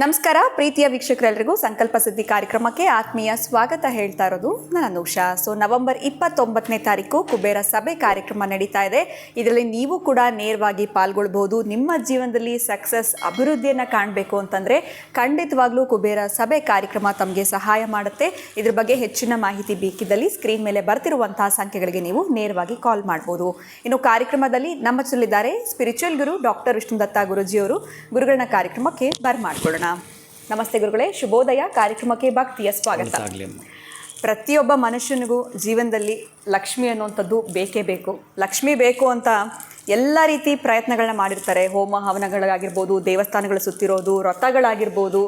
ನಮಸ್ಕಾರ ಪ್ರೀತಿಯ ವೀಕ್ಷಕರೆಲ್ಲರಿಗೂ ಸಂಕಲ್ಪ ಸಿದ್ಧಿ ಕಾರ್ಯಕ್ರಮಕ್ಕೆ ಆತ್ಮೀಯ ಸ್ವಾಗತ ಹೇಳ್ತಾ ಇರೋದು ನಾನು ಅನುಷಾ. ನವೆಂಬರ್ 29ನೇ ತಾರೀಕು ಕುಬೇರ ಸಭೆ ಕಾರ್ಯಕ್ರಮ ನಡೀತಾ ಇದೆ. ಇದರಲ್ಲಿ ನೀವು ಕೂಡ ನೇರವಾಗಿ ಪಾಲ್ಗೊಳ್ಬಹುದು. ನಿಮ್ಮ ಜೀವನದಲ್ಲಿ ಸಕ್ಸಸ್ ಅಭಿವೃದ್ಧಿಯನ್ನು ಕಾಣಬೇಕು ಅಂತಂದರೆ ಖಂಡಿತವಾಗ್ಲೂ ಕುಬೇರ ಸಭೆ ಕಾರ್ಯಕ್ರಮ ತಮಗೆ ಸಹಾಯ ಮಾಡುತ್ತೆ. ಇದ್ರ ಬಗ್ಗೆ ಹೆಚ್ಚಿನ ಮಾಹಿತಿ ಬೇಕಿದ್ದಲ್ಲಿ ಸ್ಕ್ರೀನ್ ಮೇಲೆ ಬರ್ತಿರುವಂತಹ ಸಂಖ್ಯೆಗಳಿಗೆ ನೀವು ನೇರವಾಗಿ ಕಾಲ್ ಮಾಡ್ಬೋದು. ಇನ್ನು ಕಾರ್ಯಕ್ರಮದಲ್ಲಿ ನಮ್ಮ ಜೊತೆಲಿದ್ದಾರೆ ಸ್ಪಿರಿಚುವಲ್ ಗುರು ಡಾಕ್ಟರ್ ವಿಷ್ಣುದತ್ತ ಗುರುಜಿಯವರು. ಗುರುಗಳನ್ನ ಕಾರ್ಯಕ್ರಮಕ್ಕೆ ಬರ್ಮಾಡ್ಕೊಳ್ಳೋಣ. ನಮಸ್ತೆ ಗುರುಗಳೇ, ಶುಭೋದಯ. ಕಾರ್ಯಕ್ರಮಕ್ಕೆ ಭಕ್ತಿಯ ಸ್ವಾಗತ. ಪ್ರತಿಯೊಬ್ಬ ಮನುಷ್ಯನಿಗೂ ಜೀವನದಲ್ಲಿ ಲಕ್ಷ್ಮಿ ಅನ್ನುವಂಥದ್ದು ಬೇಕೇ ಬೇಕು. ಲಕ್ಷ್ಮಿ ಬೇಕು ಅಂತ ಎಲ್ಲ ರೀತಿ ಪ್ರಯತ್ನಗಳನ್ನ ಮಾಡಿರ್ತಾರೆ. ಹೋಮ ಹವನಗಳಾಗಿರ್ಬೋದು, ದೇವಸ್ಥಾನಗಳು ಸುತ್ತಿರೋದು, ವ್ರತಗಳಾಗಿರ್ಬೋದು,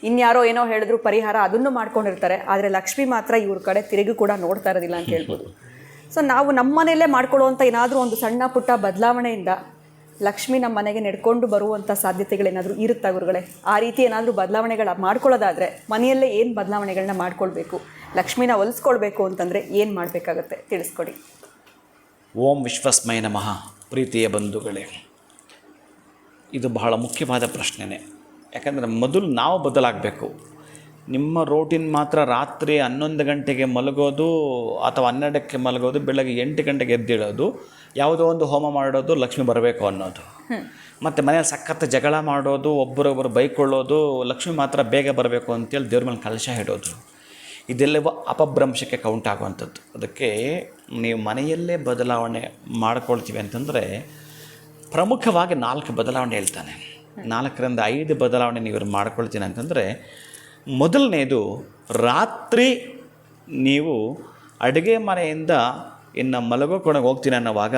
ಇನ್ಯಾರೋ ಏನೋ ಹೇಳಿದ್ರು ಪರಿಹಾರ ಅದನ್ನು ಮಾಡ್ಕೊಂಡಿರ್ತಾರೆ. ಆದರೆ ಲಕ್ಷ್ಮಿ ಮಾತ್ರ ಇವ್ರ ಕಡೆ ತಿರುಗಿ ಕೂಡ ನೋಡ್ತಾ ಇರೋದಿಲ್ಲ ಅಂತ ಹೇಳ್ಬೋದು. ನಾವು ನಮ್ಮ ಮನೆಯಲ್ಲೇ ಮಾಡ್ಕೊಳ್ಳುವಂಥ ಏನಾದರೂ ಒಂದು ಸಣ್ಣ ಪುಟ್ಟ ಬದಲಾವಣೆಯಿಂದ ಲಕ್ಷ್ಮಿ ನಮ್ಮ ಮನೆಗೆ ನಡ್ಕೊಂಡು ಬರುವಂಥ ಸಾಧ್ಯತೆಗಳೇನಾದರೂ ಇರುತ್ತಾ ಗುರುಗಳೇ? ಆ ರೀತಿ ಏನಾದರೂ ಬದಲಾವಣೆಗಳ ಮಾಡ್ಕೊಳ್ಳೋದಾದರೆ ಮನೆಯಲ್ಲೇ ಏನು ಬದಲಾವಣೆಗಳನ್ನ ಮಾಡ್ಕೊಳ್ಬೇಕು, ಲಕ್ಷ್ಮಿನ ಒಲಿಸ್ಕೊಳ್ಬೇಕು ಅಂತಂದರೆ ಏನು ಮಾಡಬೇಕಾಗತ್ತೆ ತಿಳಿಸ್ಕೊಡಿ. ಓಂ ವಿಶ್ವಸ್ಮೈ ನಮಃ. ಪ್ರೀತಿಯ ಬಂಧುಗಳೇ, ಇದು ಬಹಳ ಮುಖ್ಯವಾದ ಪ್ರಶ್ನೆನೇ. ಯಾಕಂದರೆ ಮೊದಲು ನಾವು ಬದಲಾಗಬೇಕು. ನಿಮ್ಮ ರೋಟಿನ್ ಮಾತ್ರ ರಾತ್ರಿ 11 ಗಂಟೆಗೆ ಮಲಗೋದು ಅಥವಾ 12ಕ್ಕೆ ಮಲಗೋದು, ಬೆಳಗ್ಗೆ 8 ಗಂಟೆಗೆ ಎದ್ದೇಳೋದು, ಯಾವುದೋ ಒಂದು ಹೋಮ ಮಾಡೋದು, ಲಕ್ಷ್ಮಿ ಬರಬೇಕು ಅನ್ನೋದು, ಮತ್ತು ಮನೆಯಲ್ಲಿ ಸಖತ್ ಜಗಳ ಮಾಡೋದು, ಒಬ್ಬರೊಬ್ಬರು ಬೈಕೊಳ್ಳೋದು, ಲಕ್ಷ್ಮಿ ಮಾತ್ರ ಬೇಗ ಬರಬೇಕು ಅಂತೇಳಿ ದೇವ್ರ ಮೇಲೆ ಕಲಶ ಇಡೋದು, ಇದೆಲ್ಲವೂ ಅಪಭ್ರಂಶಕ್ಕೆ ಕೌಂಟ್ ಆಗುವಂಥದ್ದು. ಅದಕ್ಕೆ ನೀವು ಮನೆಯಲ್ಲೇ ಬದಲಾವಣೆ ಮಾಡ್ಕೊಳ್ತೀವಿ ಅಂತಂದರೆ ಪ್ರಮುಖವಾಗಿ 4 ಬದಲಾವಣೆ ಹೇಳ್ತಾನೆ. 4ರಿಂದ 5 ಬದಲಾವಣೆ ನೀವು ಮಾಡ್ಕೊಳ್ತೀನಿ ಅಂತಂದರೆ, ಮೊದಲನೇದು, ರಾತ್ರಿ ನೀವು ಅಡುಗೆ ಮನೆಯಿಂದ ಇನ್ನು ಮಲಗೋಕೊಳಗೆ ಹೋಗ್ತೀನಿ ಅನ್ನೋವಾಗ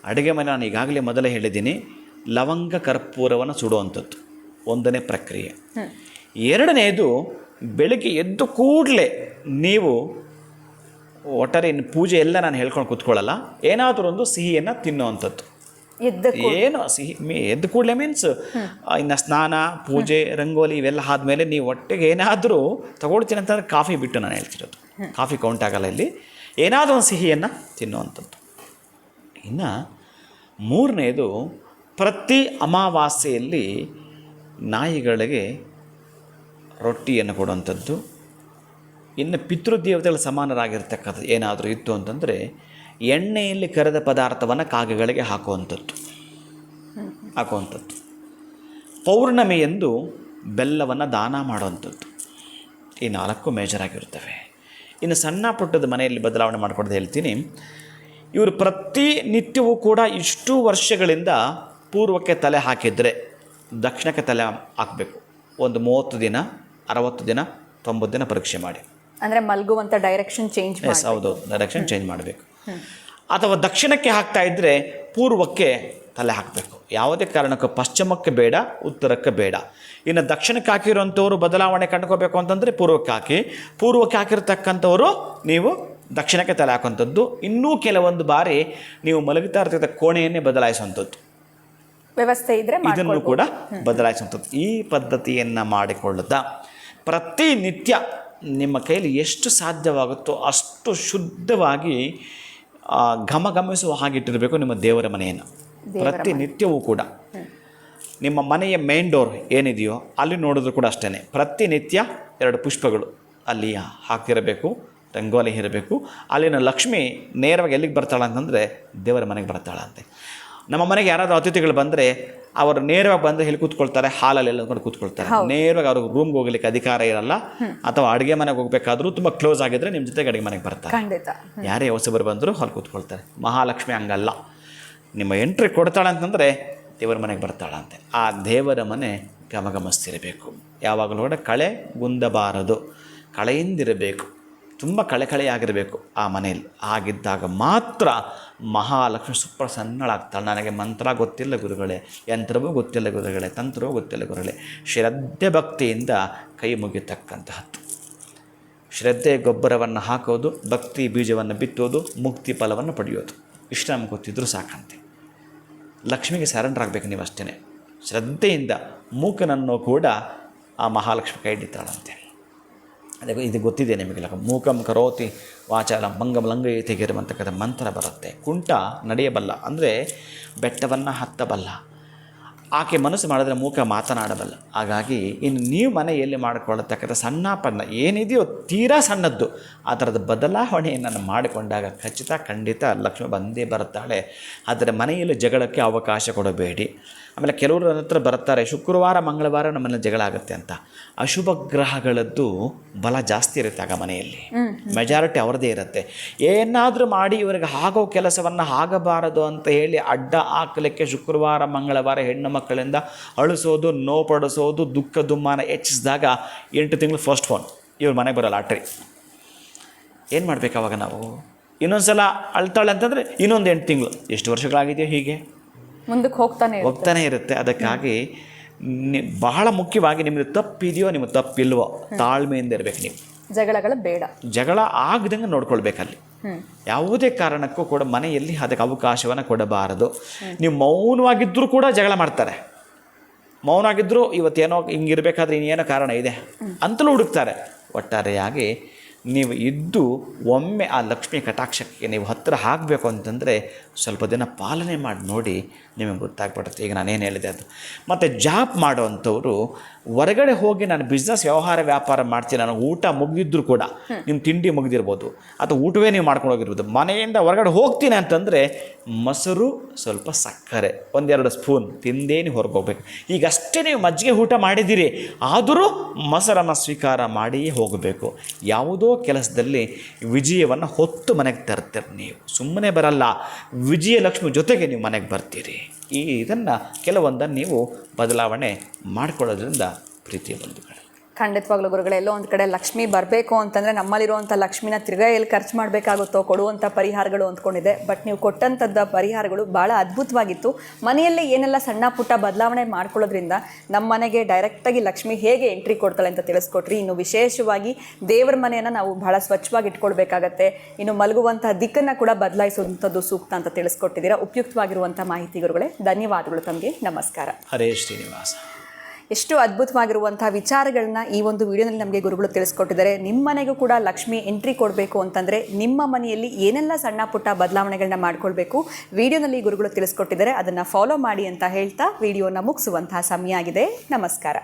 ಅಡುಗೆ ಮನೆ, ನಾನು ಈಗಾಗಲೇ ಮೊದಲೇ ಹೇಳಿದ್ದೀನಿ, ಲವಂಗ ಕರ್ಪೂರವನ್ನು ಸುಡುವಂಥದ್ದು ಒಂದನೇ ಪ್ರಕ್ರಿಯೆ. ಎರಡನೇದು, ಬೆಳಗ್ಗೆ ಎದ್ದು ಕೂಡಲೇ ನೀವು ಒಟ್ಟಾರೆ ಇನ್ನು ಪೂಜೆ ಎಲ್ಲ ನಾನು ಹೇಳ್ಕೊಂಡು ಕೂತ್ಕೊಳ್ಳಲ್ಲ, ಏನಾದರೂ ಒಂದು ಸಿಹಿಯನ್ನು ತಿನ್ನುವಂಥದ್ದು. ಏನು ಸಿಹಿ ಎದ್ದು ಕೂಡಲೇ ಮೀನ್ಸ್ ಇನ್ನು ಸ್ನಾನ, ಪೂಜೆ, ರಂಗೋಲಿ ಇವೆಲ್ಲ ಆದಮೇಲೆ ನೀವು ಒಟ್ಟಿಗೆ ಏನಾದರೂ ತಗೊಳ್ತೀನಿ ಅಂತಂದರೆ ಕಾಫಿ ಬಿಟ್ಟು ನಾನು ಹೇಳ್ತಿರೋದು, ಕಾಫಿ ಕೌಂಟ್ ಆಗಲ್ಲ ಇಲ್ಲಿ, ಏನಾದರೂ ಒಂದು ಸಿಹಿಯನ್ನು ತಿನ್ನುವಂಥದ್ದು. ಇನ್ನು ಮೂರನೇದು, ಪ್ರತಿ ಅಮಾವಾಸ್ಯೆಯಲ್ಲಿ ನಾಯಿಗಳಿಗೆ ರೊಟ್ಟಿಯನ್ನು ಕೊಡುವಂಥದ್ದು. ಇನ್ನು ಪಿತೃದೇವತೆಗಳ ಸಮಾನರಾಗಿರ್ತಕ್ಕಂಥದ್ದು ಏನಾದರೂ ಇತ್ತು ಅಂತಂದರೆ ಎಣ್ಣೆಯಲ್ಲಿ ಕರೆದ ಪದಾರ್ಥವನ್ನು ಕಾಗೆಗಳಿಗೆ ಹಾಕುವಂಥದ್ದು. ಪೌರ್ಣಮಿಯಂದು ಬೆಲ್ಲವನ್ನು ದಾನ ಮಾಡುವಂಥದ್ದು. ಈ 4 ಮೇಜರ್ ಆಗಿರ್ತವೆ. ಇನ್ನು ಸಣ್ಣ ಪುಟ್ಟದ ಮನೆಯಲ್ಲಿ ಬದಲಾವಣೆ ಮಾಡಿಕೊಡೋದು ಹೇಳ್ತೀನಿ. ಇವರು ಪ್ರತಿನಿತ್ಯವೂ ಕೂಡ ಇಷ್ಟು ವರ್ಷಗಳಿಂದ ಪೂರ್ವಕ್ಕೆ ತಲೆ ಹಾಕಿದರೆ ದಕ್ಷಿಣಕ್ಕೆ ತಲೆ ಹಾಕಬೇಕು. ಒಂದು 30 ದಿನ, 60 ದಿನ, 90 ದಿನ ಪರೀಕ್ಷೆ ಮಾಡಿ. ಅಂದರೆ ಮಲಗುವಂಥ ಡೈರೆಕ್ಷನ್ ಚೇಂಜ್. ಹೌದು, ಡೈರೆಕ್ಷನ್ ಚೇಂಜ್ ಮಾಡಬೇಕು. ಅಥವಾ ದಕ್ಷಿಣಕ್ಕೆ ಹಾಕ್ತಾ ಇದ್ದರೆ ಪೂರ್ವಕ್ಕೆ ತಲೆ ಹಾಕಬೇಕು. ಯಾವುದೇ ಕಾರಣಕ್ಕೂ ಪಶ್ಚಿಮಕ್ಕೆ ಬೇಡ, ಉತ್ತರಕ್ಕೆ ಬೇಡ. ಇನ್ನು ದಕ್ಷಿಣಕ್ಕೆ ಹಾಕಿರೋಂಥವ್ರು ಬದಲಾವಣೆ ಕಂಡುಕೋಬೇಕು ಅಂತಂದರೆ ಪೂರ್ವಕ್ಕೆ ಹಾಕಿರ್ತಕ್ಕಂಥವರು ನೀವು ದಕ್ಷಿಣಕ್ಕೆ ತಲೆ ಹಾಕುವಂಥದ್ದು. ಇನ್ನೂ ಕೆಲವೊಂದು ಬಾರಿ ನೀವು ಮಲಗುತ್ತಾ ಇರ್ತಕ್ಕಂಥ ಕೋಣೆಯನ್ನೇ ಬದಲಾಯಿಸುವಂಥದ್ದು ವ್ಯವಸ್ಥೆ ಇದ್ದರೆ ಇದನ್ನು ಕೂಡ ಬದಲಾಯಿಸುವಂಥದ್ದು. ಈ ಪದ್ಧತಿಯನ್ನು ಮಾಡಿಕೊಳ್ಳುತ್ತಾ ಪ್ರತಿನಿತ್ಯ ನಿಮ್ಮ ಕೈಯಲ್ಲಿ ಎಷ್ಟು ಸಾಧ್ಯವಾಗುತ್ತೋ ಅಷ್ಟು ಶುದ್ಧವಾಗಿ ಘಮಘಮಿಸುವ ಹಾಗಿಟ್ಟಿರಬೇಕು ನಿಮ್ಮ ದೇವರ ಮನೆಯನ್ನು. ಪ್ರತಿನಿತ್ಯವೂ ಕೂಡ ನಿಮ್ಮ ಮನೆಯ ಮೇನ್ ಡೋರ್ ಏನಿದೆಯೋ ಅಲ್ಲಿ ನೋಡಿದ್ರು ಕೂಡ ಅಷ್ಟೇ, ಪ್ರತಿನಿತ್ಯ 2 ಪುಷ್ಪಗಳು ಅಲ್ಲಿ ಹಾಕಿರಬೇಕು, ರಂಗೋಲಿ ಇರಬೇಕು. ಅಲ್ಲಿನ ಲಕ್ಷ್ಮಿ ನೇರವಾಗಿ ಎಲ್ಲಿಗೆ ಬರ್ತಾಳೆ ಅಂತಂದರೆ ದೇವರ ಮನೆಗೆ ಬರ್ತಾಳಂತೆ. ನಮ್ಮ ಮನೆಗೆ ಯಾರಾದರೂ ಅತಿಥಿಗಳು ಬಂದರೆ ಅವರು ನೇರವಾಗಿ ಬಂದು ಇಲ್ಲಿ ಕೂತ್ಕೊಳ್ತಾರೆ, ಹಾಲಲ್ಲೆಲ್ಲ ಕೂಡ ಕೂತ್ಕೊಳ್ತಾರೆ. ನೇರವಾಗಿ ಅವ್ರಿಗೆ ರೂಮ್ಗೆ ಹೋಗ್ಲಿಕ್ಕೆ ಅಧಿಕಾರ ಇರಲ್ಲ. ಅಥವಾ ಅಡುಗೆ ಮನೆಗೆ ಹೋಗಬೇಕಾದ್ರೂ ತುಂಬ ಕ್ಲೋಸ್ ಆಗಿದ್ದರೆ ನಿಮ್ಮ ಜೊತೆಗೆ ಅಡುಗೆ ಮನೆಗೆ ಬರ್ತಾರೆ. ಯಾರೇ ಹೊಸಬರು ಬಂದರೂ ಅಲ್ಲಿ ಕೂತ್ಕೊಳ್ತಾರೆ. ಮಹಾಲಕ್ಷ್ಮಿ ಹಂಗಲ್ಲ, ನಿಮ್ಮ ಎಂಟ್ರಿ ಕೊಡ್ತಾಳೆ ಅಂತಂದರೆ ದೇವರ ಮನೆಗೆ ಬರ್ತಾಳಂತೆ. ಆ ದೇವರ ಮನೆ ಗಮಗಮಿಸ್ತಿರಬೇಕು. ಯಾವಾಗಲೂ ಕೂಡ ಕಳೆ ಗುಂದಬಾರದು, ಕಳೆಯಿಂದಿರಬೇಕು, ತುಂಬ ಕಳೆಯಾಗಿರಬೇಕು ಆ ಮನೆಯಲ್ಲಿ. ಆಗಿದ್ದಾಗ ಮಾತ್ರ ಮಹಾಲಕ್ಷ್ಮಿ ಸುಪ್ರಸನ್ನಳಾಗ್ತಾಳೆ. ನನಗೆ ಮಂತ್ರ ಗೊತ್ತಿಲ್ಲ ಗುರುಗಳೇ, ಯಂತ್ರವೂ ಗೊತ್ತಿಲ್ಲ ಗುರುಗಳೇ, ತಂತ್ರವೂ ಗೊತ್ತಿಲ್ಲ ಗುರುಗಳೇ. ಶ್ರದ್ಧೆ ಭಕ್ತಿಯಿಂದ ಕೈ ಮುಗಿತಕ್ಕಂತಹದ್ದು. ಶ್ರದ್ಧೆ ಗೊಬ್ಬರವನ್ನು ಹಾಕೋದು, ಭಕ್ತಿ ಬೀಜವನ್ನು ಬಿತ್ತೋದು, ಮುಕ್ತಿ ಫಲವನ್ನು ಪಡೆಯೋದು. ಇಷ್ಟು ನಮ್ಗೆ ಗೊತ್ತಿದ್ರೂ ಸಾಕಂತೆ. ಲಕ್ಷ್ಮಿಗೆ ಸರೆಂಡರ್ ಆಗಬೇಕು ನೀವು ಅಷ್ಟೇ. ಶ್ರದ್ಧೆಯಿಂದ ಮೂಕನನ್ನು ಕೂಡ ಆ ಮಹಾಲಕ್ಷ್ಮಿ ಕೈ ಹಿಡಿತಾಳಂತೆ. ಅದೇ ಇದು ಗೊತ್ತಿದೆ ನಿಮಗೆಲ್ಲ. ಮೂಕಂ ಕರೋತಿ ವಾಚಾಲ ಮಂಗಂ ಲಂಗಯತಿ ಗಿರಮಂತಕ್ಕಂಥ ಮಂತ್ರ ಬರುತ್ತೆ. ಕುಂಟ ನಡೆಯಬಲ್ಲ ಅಂದರೆ ಬೆಟ್ಟವನ್ನು ಹತ್ತಬಲ್ಲ. ಆಕೆ ಮನಸ್ಸು ಮಾಡಿದ್ರೆ ಮೂಕ ಮಾತನಾಡಬಲ್ಲ. ಹಾಗಾಗಿ ಇನ್ನು ನೀವು ಮನೆಯಲ್ಲಿ ಮಾಡಿಕೊಳ್ಳತಕ್ಕಂಥ ಸಣ್ಣ ಪಣ್ಣ ಏನಿದೆಯೋ ತೀರಾ ಸಣ್ಣದ್ದು ಆ ಥರದ ಬದಲಾವಣೆಯನ್ನು ಮಾಡಿಕೊಂಡಾಗ ಖಂಡಿತ ಲಕ್ಷ್ಮಿ ಬಂದೇ ಬರುತ್ತಾಳೆ. ಆದರೆ ಮನೆಯಲ್ಲಿ ಜಗಳಕ್ಕೆ ಅವಕಾಶ ಕೊಡಬೇಡಿ. ಆಮೇಲೆ ಕೆಲವರು ನನ್ನ ಹತ್ರ ಬರ್ತಾರೆ, ಶುಕ್ರವಾರ ಮಂಗಳವಾರ ನಮ್ಮಲ್ಲಿ ಜಗಳ ಆಗುತ್ತೆ ಅಂತ. ಅಶುಭ ಗ್ರಹಗಳದ್ದು ಬಲ ಜಾಸ್ತಿ ಇರುತ್ತೆ ಆಗ ಮನೆಯಲ್ಲಿ, ಮೆಜಾರಿಟಿ ಅವ್ರದ್ದೇ ಇರುತ್ತೆ. ಏನಾದರೂ ಮಾಡಿ ಇವರಿಗೆ ಆಗೋ ಕೆಲಸವನ್ನು ಆಗಬಾರದು ಅಂತ ಹೇಳಿ ಅಡ್ಡ ಹಾಕಲಿಕ್ಕೆ ಶುಕ್ರವಾರ ಮಂಗಳವಾರ ಹೆಣ್ಣು ಮಕ್ಕಳಿಂದ ಅಳಿಸೋದು, ನೋಪಡಿಸೋದು, ದುಃಖ ದುಮ್ಮಾನ ಹೆಚ್ಚಿಸಿದಾಗ 8 ತಿಂಗಳು ಫಸ್ಟ್ ಫೋನ್ ಇವ್ರ ಮನೆಗೆ ಬರೋ ಲಾಟ್ರಿ. ಏನು ಮಾಡಬೇಕು ಅವಾಗ ನಾವು? ಇನ್ನೊಂದು ಸಲ ಅಳ್ತಾಳೆ ಅಂತಂದರೆ ಇನ್ನೊಂದು 8 ತಿಂಗಳು. ಎಷ್ಟು ವರ್ಷಗಳಾಗಿದೆಯೋ ಹೀಗೆ ಮುಂದಕ್ಕೆ ಹೋಗ್ತಾನೆ ಇರುತ್ತೆ. ಅದಕ್ಕಾಗಿ ಬಹಳ ಮುಖ್ಯವಾಗಿ ನಿಮ್ಮದು ತಪ್ಪಿದೆಯೋ ನಿಮಗೆ ತಪ್ಪಿಲ್ವೋ ತಾಳ್ಮೆಯಿಂದ ಇರಬೇಕು. ನೀವು ಜಗಳಗಳು ಬೇಡ, ಜಗಳ ಆಗದಂಗೆ ನೋಡ್ಕೊಳ್ಬೇಕಲ್ಲಿ. ಯಾವುದೇ ಕಾರಣಕ್ಕೂ ಕೂಡ ಮನೆಯಲ್ಲಿ ಅದಕ್ಕೆ ಅವಕಾಶವನ್ನು ಕೊಡಬಾರದು. ನೀವು ಮೌನವಾಗಿದ್ದರೂ ಕೂಡ ಜಗಳ ಮಾಡ್ತಾರೆ. ಮೌನವಾಗಿದ್ದರೂ ಇವತ್ತೇನೋ ಹಿಂಗಿರಬೇಕಾದ್ರೆ ಇನ್ನೇನೋ ಕಾರಣ ಇದೆ ಅಂತಲೂ ಹುಡುಕ್ತಾರೆ. ಒಟ್ಟಾರೆಯಾಗಿ ನೀವು ಇದ್ದು ಒಮ್ಮೆ ಆ ಲಕ್ಷ್ಮೀ ಕಟಾಕ್ಷಕ್ಕೆ ನೀವು ಹತ್ತಿರ ಆಗಬೇಕು ಅಂತಂದರೆ ಸ್ವಲ್ಪ ದಿನ ಪಾಲನೆ ಮಾಡಿ ನೋಡಿ, ನಿಮಗೆ ಗೊತ್ತಾಗ್ಬಿಡುತ್ತೆ. ಈಗ ನಾನೇನು ಹೇಳಿದೆ ಅದು. ಮತ್ತು ಜಾಬ್ ಮಾಡೋವಂಥವ್ರು ಹೊರಗಡೆ ಹೋಗಿ ನಾನು ಬಿಸ್ನೆಸ್ ವ್ಯಾಪಾರ ಮಾಡ್ತೀನಿ, ನನಗೆ ಊಟ ಮುಗಿದಿದ್ರು ಕೂಡ, ನಿಮ್ಮ ತಿಂಡಿ ಮುಗಿದಿರ್ಬೋದು ಅಥವಾ ಊಟವೇ ನೀವು ಮಾಡ್ಕೊಂಡು ಹೋಗಿರ್ಬೋದು, ಮನೆಯಿಂದ ಹೊರಗಡೆ ಹೋಗ್ತೀನಿ ಅಂತಂದರೆ ಮೊಸರು ಸ್ವಲ್ಪ ಸಕ್ಕರೆ 1-2 ಸ್ಪೂನ್ ತಿಂದೇ ನೀವು ಹೊರಗೆ ಹೋಗ್ಬೇಕು. ಈಗಷ್ಟೇ ನೀವು ಮಜ್ಜಿಗೆ ಊಟ ಮಾಡಿದ್ದೀರಿ, ಆದರೂ ಮೊಸರನ್ನು ಸ್ವೀಕಾರ ಮಾಡಿಯೇ ಹೋಗಬೇಕು. ಯಾವುದೋ ಕೆಲಸದಲ್ಲಿ ವಿಜಯವನ್ನು ಹೊತ್ತು ಮನೆಗೆ ತರ್ತೀರಿ. ನೀವು ಸುಮ್ಮನೆ ಬರಲ್ಲ, ವಿಜಯಲಕ್ಷ್ಮಿ ಜೊತೆಗೆ ನೀವು ಮನೆಗೆ ಬರ್ತೀರಿ. ಇದನ್ನು ಕೆಲವೊಂದನ್ನು ನೀವು ಬದಲಾವಣೆ ಮಾಡಿಕೊಳ್ಳೋದ್ರಿಂದ ಪ್ರೀತಿಯ ಬಂಧುಗಳೇ. ಖಂಡಿತವಾಗ್ಲೂ ಗುರುಗಳೇ, ಎಲ್ಲೋ ಒಂದು ಕಡೆ ಲಕ್ಷ್ಮಿ ಬರಬೇಕು ಅಂತಂದರೆ ನಮ್ಮಲ್ಲಿರುವಂಥ ಲಕ್ಷ್ಮಿನ ತಿರ್ಗಾ ಎಲ್ಲಿ ಖರ್ಚು ಮಾಡಬೇಕಾಗುತ್ತೋ ಕೊಡುವಂಥ ಪರಿಹಾರಗಳು ಅಂದ್ಕೊಂಡಿದೆ. ಬಟ್ ನೀವು ಕೊಟ್ಟಂಥದ್ದು ಪರಿಹಾರಗಳು ಭಾಳ ಅದ್ಭುತವಾಗಿತ್ತು. ಮನೆಯಲ್ಲಿ ಏನೆಲ್ಲ ಸಣ್ಣ ಪುಟ್ಟ ಬದಲಾವಣೆ ಮಾಡ್ಕೊಳ್ಳೋದ್ರಿಂದ ನಮ್ಮ ಮನೆಗೆ ಡೈರೆಕ್ಟಾಗಿ ಲಕ್ಷ್ಮಿ ಹೇಗೆ ಎಂಟ್ರಿ ಕೊಡ್ತಾಳೆ ಅಂತ ತಿಳಿಸ್ಕೊಟ್ರಿ. ಇನ್ನು ವಿಶೇಷವಾಗಿ ದೇವರ ಮನೆಯನ್ನು ನಾವು ಭಾಳ ಸ್ವಚ್ಛವಾಗಿ ಇಟ್ಕೊಳ್ಬೇಕಾಗತ್ತೆ. ಇನ್ನು ಮಲಗುವಂಥ ದಿಕ್ಕನ್ನು ಕೂಡ ಬದಲಾಯಿಸುವಂಥದ್ದು ಸೂಕ್ತ ಅಂತ ತಿಳಿಸ್ಕೊಟ್ಟಿದ್ದೀರಾ. ಉಪಯುಕ್ತವಾಗಿರುವಂಥ ಮಾಹಿತಿ ಗುರುಗಳೇ, ಧನ್ಯವಾದಗಳು ತಮಗೆ. ನಮಸ್ಕಾರ. ಹರೇ ಶ್ರೀನಿವಾಸ. ಎಷ್ಟು ಅದ್ಭುತವಾಗಿರುವಂಥ ವಿಚಾರಗಳನ್ನ ಈ ಒಂದು ವಿಡಿಯೋನಲ್ಲಿ ನಮಗೆ ಗುರುಗಳು ತಿಳಿಸ್ಕೊಟ್ಟಿದ್ದಾರೆ. ನಿಮ್ಮ ಮನೆಗೂ ಕೂಡ ಲಕ್ಷ್ಮಿ ಎಂಟ್ರಿ ಕೊಡಬೇಕು ಅಂತಂದರೆ ನಿಮ್ಮ ಮನೆಯಲ್ಲಿ ಏನೆಲ್ಲ ಸಣ್ಣ ಪುಟ್ಟ ಬದಲಾವಣೆಗಳನ್ನ ಮಾಡ್ಕೊಳ್ಬೇಕು ವಿಡಿಯೋನಲ್ಲಿ ಗುರುಗಳು ತಿಳಿಸ್ಕೊಟ್ಟಿದ್ದಾರೆ. ಅದನ್ನು ಫಾಲೋ ಮಾಡಿ ಅಂತ ಹೇಳ್ತಾ ವಿಡಿಯೋನ ಮುಗಿಸುವಂತಹ ಸಮಯ ಆಗಿದೆ. ನಮಸ್ಕಾರ.